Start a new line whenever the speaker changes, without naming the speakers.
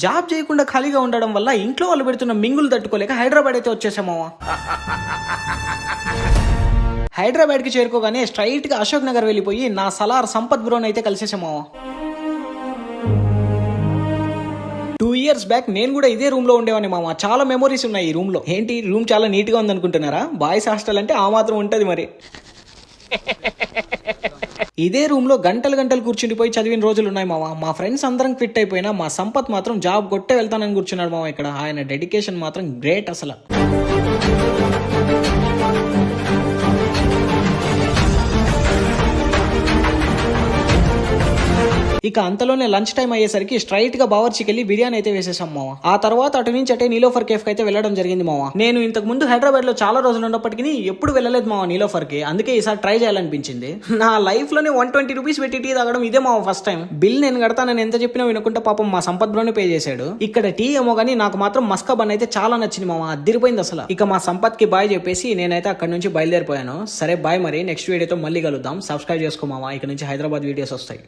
Job చేయకుండా ఖాళీగా ఉండడం వల్ల ఇంట్లో వాళ్ళు పెడుతున్న మింగులు తట్టుకోలేక హైదరాబాద్ అయితే వచ్చేసామావా. హైదరాబాద్కి చేరుకోగానే స్ట్రైట్గా అశోక్ నగర్ వెళ్ళిపోయి నా సలార్ సంపత్ బ్రోన్ అయితే కలిసేసామావా. 2 years బ్యాక్ నేను కూడా ఇదే రూమ్ లో ఉండేవాడిని మామ. చాలా మెమోరీస్ ఉన్నాయి ఈ రూమ్ లో. ఏంటి రూమ్ చాలా నీట్ గా ఉంది అనుకుంటున్నారా? బాయ్స్ హాస్టల్ అంటే ఆ మాత్రం ఉంటది మరి. ఇదే రూమ్ లో గంటలు గంటలు కూర్చుండిపోయి చదివిన రోజులు ఉన్నాయి మామ. మా ఫ్రెండ్స్ అందరం క్విట్ అయిపోయినా మా సంపత్ మాత్రం జాబ్ కొట్టే వెళ్తానని కూర్చున్నాడు మామ. ఇక్కడ ఆయన డెడికేషన్ మాత్రం గ్రేట్ అసలు. ఇక అంతలోనే లంచ్ టైం అయ్యేసరికి స్ట్రైట్ గా బావర్చికి వెళ్ళి బిర్యానీ అయితే వేసేసాం మామ. ఆ తర్వాత అటు నుంచి అటే నీలోఫర్ కేఫ్ అయితే వెళ్ళడం జరిగింది మామ. నేను ఇంతకు ముందు హైదరాబాద్ లో చాలా రోజులు ఉన్నప్పటికీ ఎప్పుడు వెళ్ళలేదు మామ నీలోఫర్ కి. అందుకే ఈసారి ట్రై చేయాలనిపించింది. నా లైఫ్ లోనే 120 రూపీస్ పెట్టి టీ తాగడం ఇదే మామ ఫస్ట్ టైం. బిల్ నేను కడతానని ఎంత చెప్పినా వినుకుంటే పాపం మా సంపత్ బ్రోనే పే చేశాడు. ఇక్కడ టీ ఏమో గానీ నాకు మాత్రం మస్కా బన్ అయితే చాలా నచ్చింది మామ. అదిరిపోయింది అసలు. ఇక మా సంపత్ కి బాయ్ చెప్పేసి నేనైతే అక్కడ నుంచి బయలుదేరిపోయాను. సరే బాయ్, మరి నెక్స్ట్ వీడియోతో మళ్ళీ కలుద్దాం. సబ్స్క్రైబ్ చేసుకో మామ. ఇక నుంచి హైదరాబాద్ వీడియోస్ వస్తాయి.